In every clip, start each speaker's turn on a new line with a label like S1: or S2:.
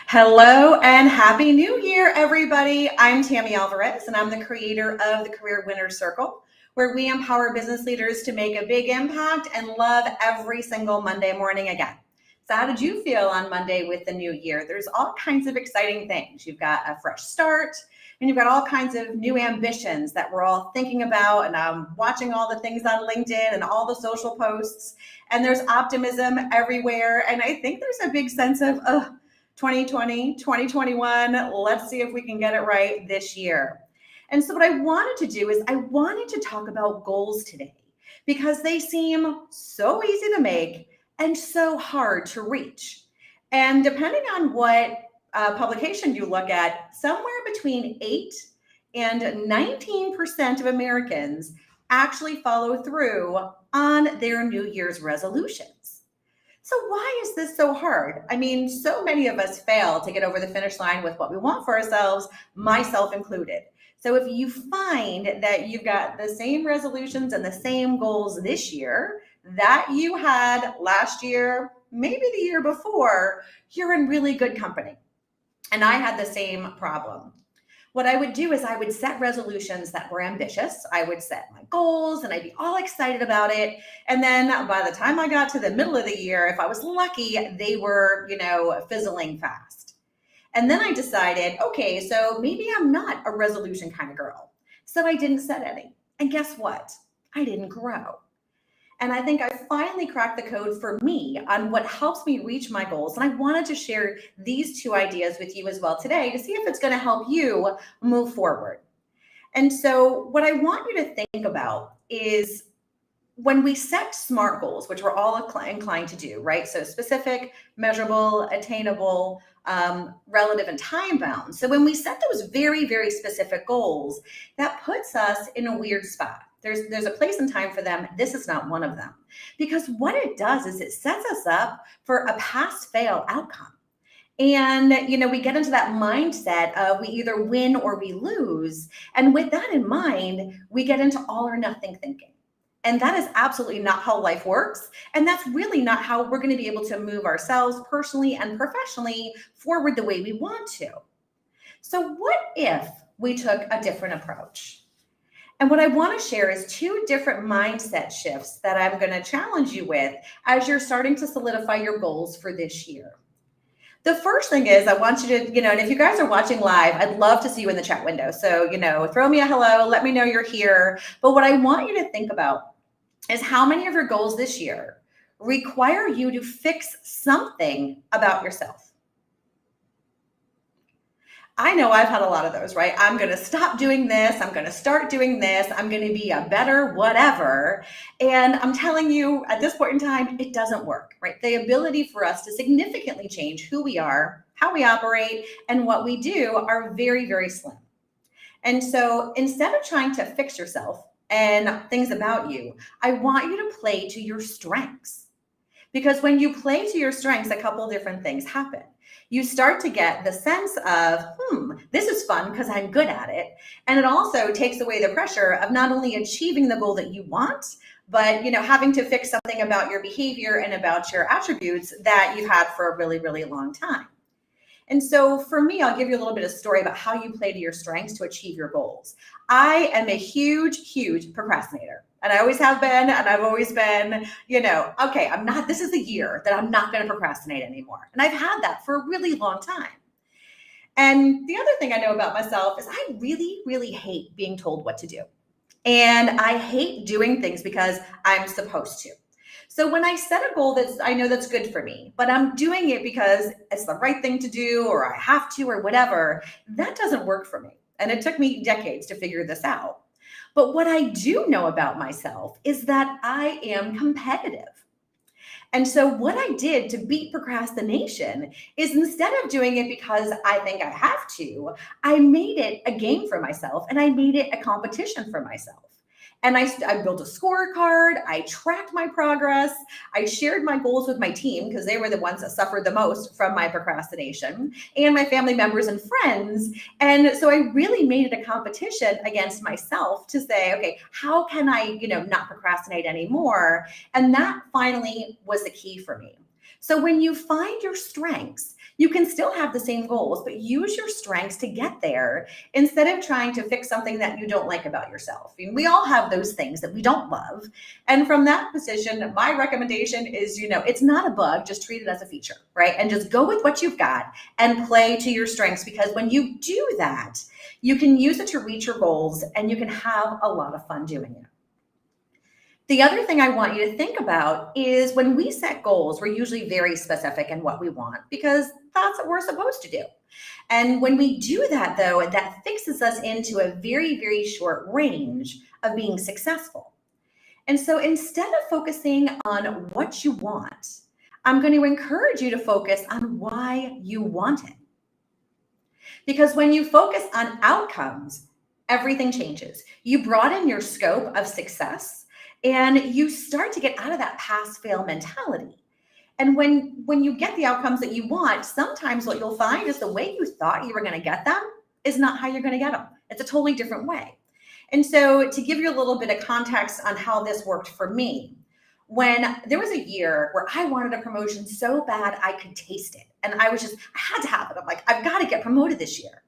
S1: Hello and Happy New Year, everybody. I'm Tammy Alvarez, and I'm the creator of the Career Winners Circle, where we empower business leaders to make a big impact and love every single Monday morning again. So how did you feel on Monday with the new year? There's all kinds of exciting things. You've got a fresh start, and you've got all kinds of new ambitions that we're all thinking about, and I'm watching all the things on LinkedIn and all the social posts, and there's optimism everywhere, and I think there's a big sense of, 2020, 2021, let's see if we can get it right this year. And so what I wanted to do is I wanted to talk about goals today because they seem so easy to make and so hard to reach. And depending on what publication you look at, somewhere between 8 and 19% of Americans actually follow through on their New Year's resolutions. So why is this so hard? I mean, so many of us fail to get over the finish line with what we want for ourselves, myself included. So if you find that you've got the same resolutions and the same goals this year that you had last year, maybe the year before, you're in really good company. And I had the same problem. What I would do is I would set resolutions that were ambitious. I would set my goals and I'd be all excited about it. And then by the time I got to the middle of the year, if I was lucky, they were, fizzling fast. And then I decided, okay, so maybe I'm not a resolution kind of girl. So I didn't set any. And guess what? I didn't grow. And I think I finally cracked the code for me on what helps me reach my goals. And I wanted to share these two ideas with you as well today to see if it's going to help you move forward. And so what I want you to think about is when we set SMART goals, which we're all inclined to do, right? So specific, measurable, attainable, relative, and time bound. So when we set those very, very specific goals, that puts us in a weird spot. There's a place and time for them. This is not one of them. Because what it does is it sets us up for a pass-fail outcome. And, we get into that mindset of we either win or we lose. And with that in mind, we get into all or nothing thinking. And that is absolutely not how life works. And that's really not how we're going to be able to move ourselves personally and professionally forward the way we want to. So what if we took a different approach? And what I want to share is two different mindset shifts that I'm going to challenge you with as you're starting to solidify your goals for this year. The first thing is I want you to, and if you guys are watching live, I'd love to see you in the chat window. So, throw me a hello, let me know you're here. But what I want you to think about is how many of your goals this year require you to fix something about yourself. I know I've had a lot of those, right? I'm going to stop doing this. I'm going to start doing this. I'm going to be a better whatever. And I'm telling you, at this point in time, it doesn't work, right? The ability for us to significantly change who we are, how we operate, and what we do are very, very slim. And so instead of trying to fix yourself and things about you, I want you to play to your strengths. Because when you play to your strengths, a couple of different things happen. You start to get the sense of, this is fun because I'm good at it. And it also takes away the pressure of not only achieving the goal that you want, but, having to fix something about your behavior and about your attributes that you've had for a really, really long time. And so for me, I'll give you a little bit of story about how you play to your strengths to achieve your goals. I am a huge, huge procrastinator. And I always have been, and I've always been, okay, this is the year that I'm not going to procrastinate anymore. And I've had that for a really long time. And the other thing I know about myself is I really, really hate being told what to do. And I hate doing things because I'm supposed to. So when I set a goal I know that's good for me, but I'm doing it because it's the right thing to do, or I have to, or whatever, that doesn't work for me. And it took me decades to figure this out. But what I do know about myself is that I am competitive. And so what I did to beat procrastination is instead of doing it because I think I have to, I made it a game for myself and I made it a competition for myself. And I built a scorecard, I tracked my progress, I shared my goals with my team because they were the ones that suffered the most from my procrastination, and my family members and friends. And so I really made it a competition against myself to say, okay, how can I, not procrastinate anymore? And that finally was the key for me. So when you find your strengths, You can still have the same goals, but use your strengths to get there instead of trying to fix something that you don't like about yourself. I mean, we all have those things that we don't love. And from that position, my recommendation is, it's not a bug, just treat it as a feature, right? And just go with what you've got and play to your strengths, because when you do that, you can use it to reach your goals and you can have a lot of fun doing it. The other thing I want you to think about is when we set goals, we're usually very specific in what we want because that's what we're supposed to do. And when we do that, though, that fixes us into a very, very short range of being successful. And so instead of focusing on what you want, I'm going to encourage you to focus on why you want it. Because when you focus on outcomes, everything changes. You broaden your scope of success and you start to get out of that pass fail mentality. And when you get the outcomes that you want, sometimes what you'll find is the way you thought you were going to get them is not how you're going to get them. It's a totally different way. And so to give you a little bit of context on how this worked for me, when there was a year where I wanted a promotion so bad I could taste it. And I had to have it. I'm like, I've got to get promoted this year.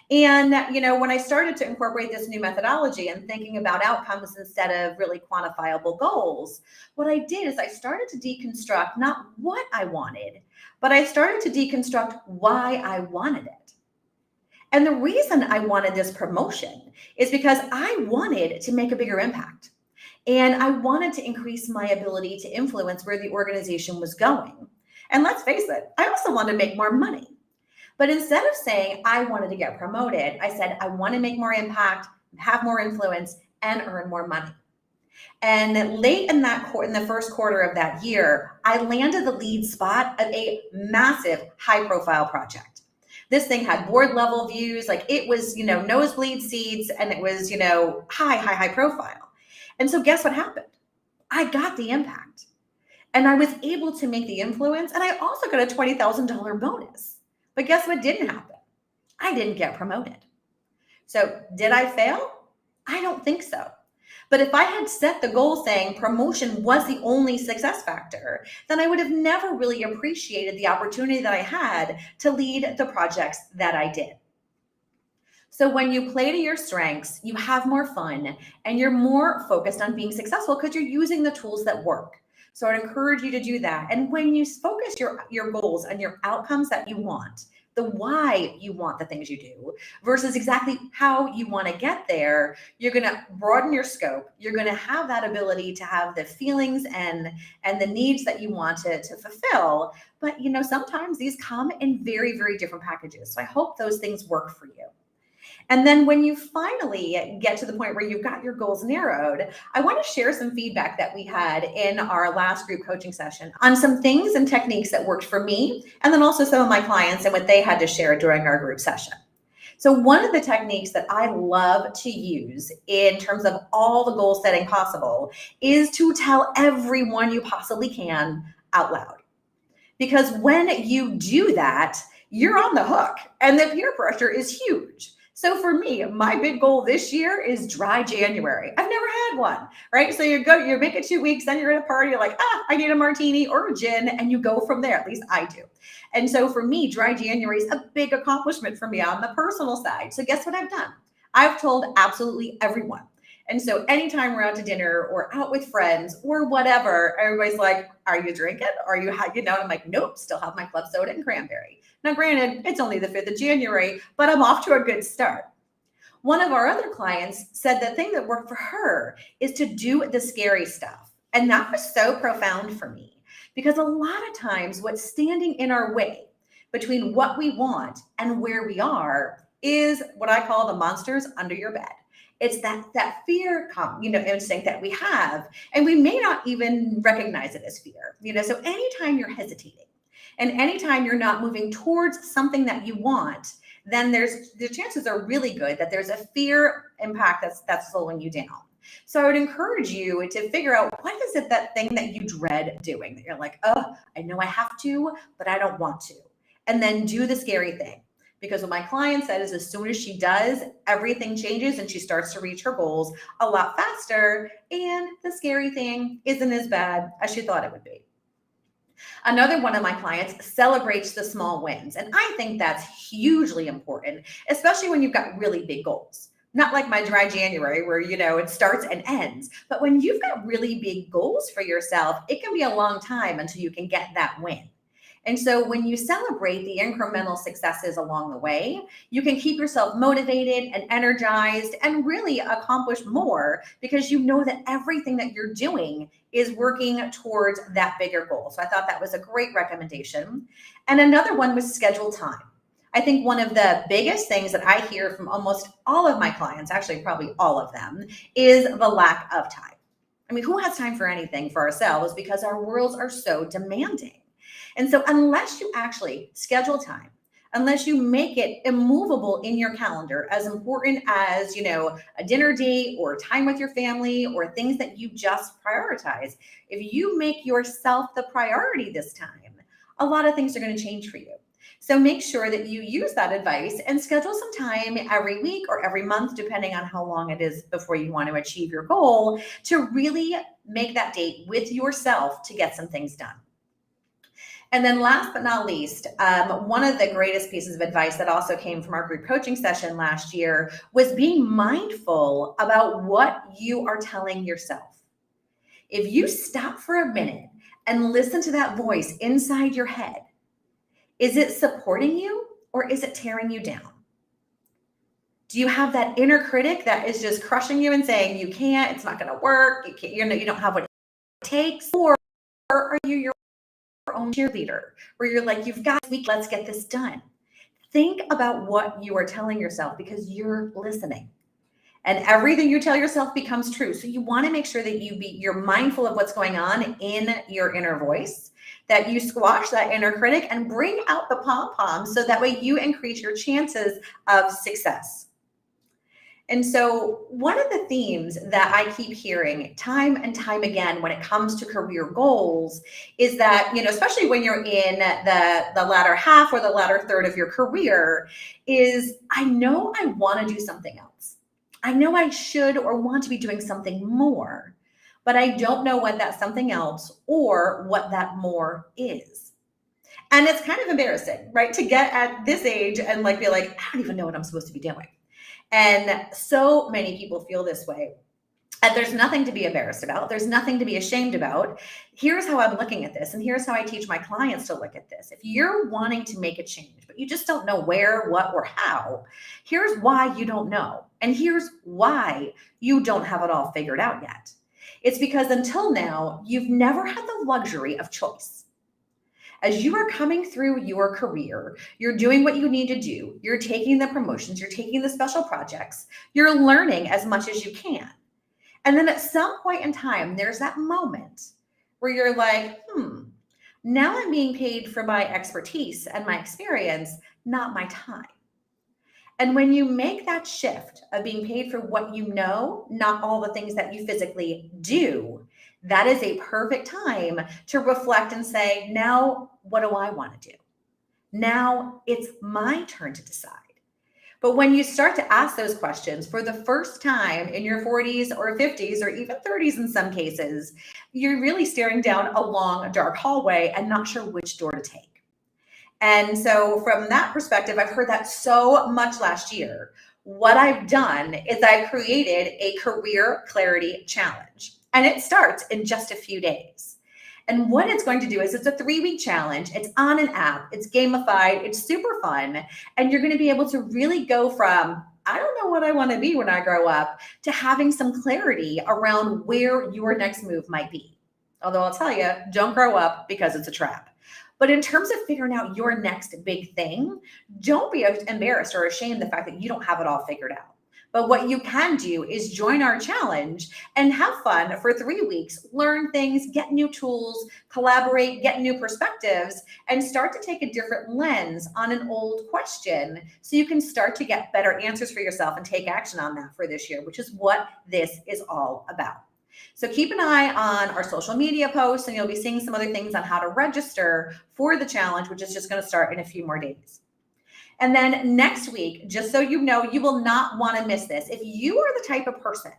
S1: And, when I started to incorporate this new methodology and thinking about outcomes instead of really quantifiable goals, what I did is I started to deconstruct not what I wanted, but I started to deconstruct why I wanted it. And the reason I wanted this promotion is because I wanted to make a bigger impact. And I wanted to increase my ability to influence where the organization was going. And let's face it, I also wanted to make more money. But instead of saying I wanted to get promoted, I said I want to make more impact, have more influence, and earn more money. And late in the first quarter of that year, I landed the lead spot of a massive high-profile project. This thing had board level views, like it was, nosebleed seats, and it was, high profile. And so guess what happened? I got the impact and I was able to make the influence. And I also got a $20,000 bonus. But guess what didn't happen? I didn't get promoted. So did I fail? I don't think so. But if I had set the goal saying promotion was the only success factor, then I would have never really appreciated the opportunity that I had to lead the projects that I did. So when you play to your strengths, you have more fun and you're more focused on being successful because you're using the tools that work. So I'd encourage you to do that. And when you focus your goals and your outcomes that you want, the why you want the things you do versus exactly how you want to get there, you're going to broaden your scope. You're going to have that ability to have the feelings and the needs that you want to fulfill. But, sometimes these come in very, very different packages. So I hope those things work for you. And then when you finally get to the point where you've got your goals narrowed, I want to share some feedback that we had in our last group coaching session on some things and techniques that worked for me, and then also some of my clients and what they had to share during our group session. So one of the techniques that I love to use in terms of all the goal setting possible is to tell everyone you possibly can out loud. Because when you do that, you're on the hook and the peer pressure is huge. So for me, my big goal this year is dry January. I've never had one, right? So you make it 2 weeks, then you're at a party, you're like, I need a martini or a gin, and you go from there. At least I do. And so for me, dry January is a big accomplishment for me on the personal side. So guess what I've done? I've told absolutely everyone. And so anytime we're out to dinner or out with friends or whatever, everybody's like, are you drinking? Are you, I'm like, nope, still have my club soda and cranberry. Now, granted, it's only the 5th of January, but I'm off to a good start. One of our other clients said the thing that worked for her is to do the scary stuff. And that was so profound for me because a lot of times what's standing in our way between what we want and where we are is what I call the monsters under your bed. It's that fear instinct that we have, and we may not even recognize it as fear. So anytime you're hesitating and anytime you're not moving towards something that you want, then the chances are really good that there's a fear impact that's slowing you down. So I would encourage you to figure out what is it, that thing that you dread doing, that you're like, oh, I know I have to, but I don't want to. And then do the scary thing. Because what my client said is as soon as she does, everything changes and she starts to reach her goals a lot faster. And the scary thing isn't as bad as she thought it would be. Another one of my clients celebrates the small wins. And I think that's hugely important, especially when you've got really big goals. Not like my dry January where, it starts and ends. But when you've got really big goals for yourself, it can be a long time until you can get that win. And so when you celebrate the incremental successes along the way, you can keep yourself motivated and energized and really accomplish more because you know that everything that you're doing is working towards that bigger goal. So I thought that was a great recommendation. And another one was schedule time. I think one of the biggest things that I hear from almost all of my clients, actually probably all of them, is the lack of time. I mean, who has time for anything for ourselves because our worlds are so demanding? And so unless you actually schedule time, unless you make it immovable in your calendar, as important as, a dinner date or time with your family or things that you just prioritize, if you make yourself the priority this time, a lot of things are going to change for you. So make sure that you use that advice and schedule some time every week or every month, depending on how long it is before you want to achieve your goal, to really make that date with yourself to get some things done. And then last but not least, one of the greatest pieces of advice that also came from our group coaching session last year was being mindful about what you are telling yourself. If you stop for a minute and listen to that voice inside your head, is it supporting you or is it tearing you down? Do you have that inner critic that is just crushing you and saying, you can't, it's not going to work, you can't, you don't have what it takes? Or are you your own cheerleader where you're like, you've got this week, let's get this done? Think about what you are telling yourself because you're listening. And everything you tell yourself becomes true. So you want to make sure that you're mindful of what's going on in your inner voice, that you squash that inner critic and bring out the pom-poms so that way you increase your chances of success. And so one of the themes that I keep hearing time and time again when it comes to career goals is that, especially when you're in the latter half or the latter third of your career, is I know I want to do something else. I know I should or want to be doing something more, but I don't know what that something else or what that more is. And it's kind of embarrassing, right? To get at this age and be like, I don't even know what I'm supposed to be doing. And so many people feel this way. And there's nothing to be embarrassed about. There's nothing to be ashamed about. Here's how I'm looking at this. And here's how I teach my clients to look at this. If you're wanting to make a change, but you just don't know where, what, or how, here's why you don't know. And here's why you don't have it all figured out yet. It's because until now, you've never had the luxury of choice. As you are coming through your career, you're doing what you need to do. You're taking the promotions, you're taking the special projects, you're learning as much as you can. And then at some point in time, there's that moment where you're like, now I'm being paid for my expertise and my experience, not my time. And when you make that shift of being paid for what you know, not all the things that you physically do, that is a perfect time to reflect and say, now, what do I want to do? Now it's my turn to decide. But when you start to ask those questions for the first time in your 40s or 50s or even 30s in some cases, you're really staring down a long, dark hallway and not sure which door to take. And so from that perspective, I've heard that so much last year. What I've done is I've created a career clarity challenge. And it starts in just a few days. And what it's going to do is it's a 3-week challenge. It's on an app. It's gamified. It's super fun. And you're going to be able to really go from, I don't know what I want to be when I grow up, to having some clarity around where your next move might be. Although I'll tell you, don't grow up because it's a trap. But in terms of figuring out your next big thing, don't be embarrassed or ashamed of the fact that you don't have it all figured out. But what you can do is join our challenge and have fun for 3 weeks, learn things, get new tools, collaborate, get new perspectives, and start to take a different lens on an old question so you can start to get better answers for yourself and take action on that for this year, which is what this is all about. So keep an eye on our social media posts, and you'll be seeing some other things on how to register for the challenge, which is just going to start in a few more days. And then next week, just so you know, you will not want to miss this. If you are the type of person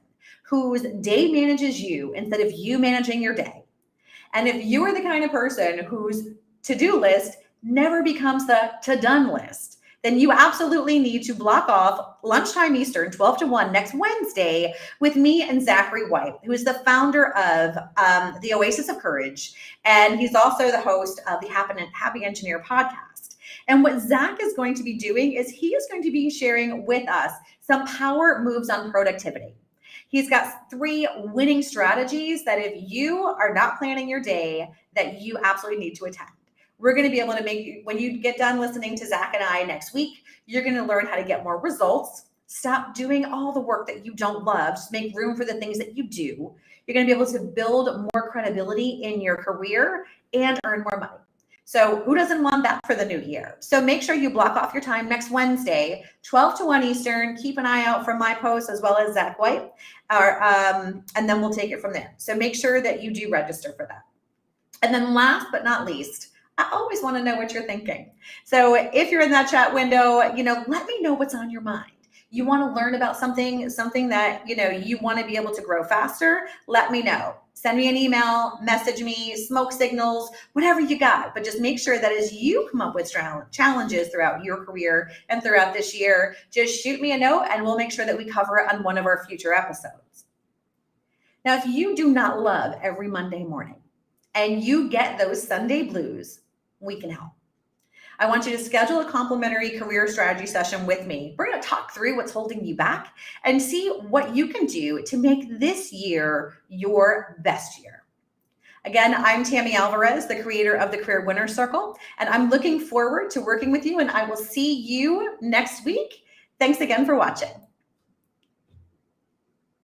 S1: whose day manages you instead of you managing your day, And if you are the kind of person whose to-do list never becomes the to-done list, then you absolutely need to block off lunchtime Eastern, 12 to 1 next Wednesday with me and Zachary White, who is the founder of the Oasis of Courage. And he's also the host of the Happy Engineer podcast. And what Zach is going to be doing is he is going to be sharing with us some power moves on productivity. He's got 3 winning strategies that if you are not planning your day, that you absolutely need to attend. We're going to be able to make, when you get done listening to Zach and I next week, you're going to learn how to get more results. Stop doing all the work that you don't love. Just make room for the things that you do. You're going to be able to build more credibility in your career and earn more money. So who doesn't want that for the new year? So make sure you block off your time next Wednesday, 12 to 1 Eastern. Keep an eye out for my posts as well as Zach White, and then we'll take it from there. So make sure that you do register for that. And then last but not least, I always want to know what you're thinking. So if you're in that chat window, let me know what's on your mind. You want to learn about something that, you want to be able to grow faster, let me know. Send me an email, message me, smoke signals, whatever you got. But just make sure that as you come up with challenges throughout your career and throughout this year, just shoot me a note and we'll make sure that we cover it on one of our future episodes. Now, if you do not love every Monday morning and you get those Sunday blues, we can help. I want you to schedule a complimentary career strategy session with me. We're going to talk through what's holding you back and see what you can do to make this year your best year. Again, I'm Tammy Alvarez, the creator of the Career Winner Circle, and I'm looking forward to working with you, and I will see you next week. Thanks again for watching.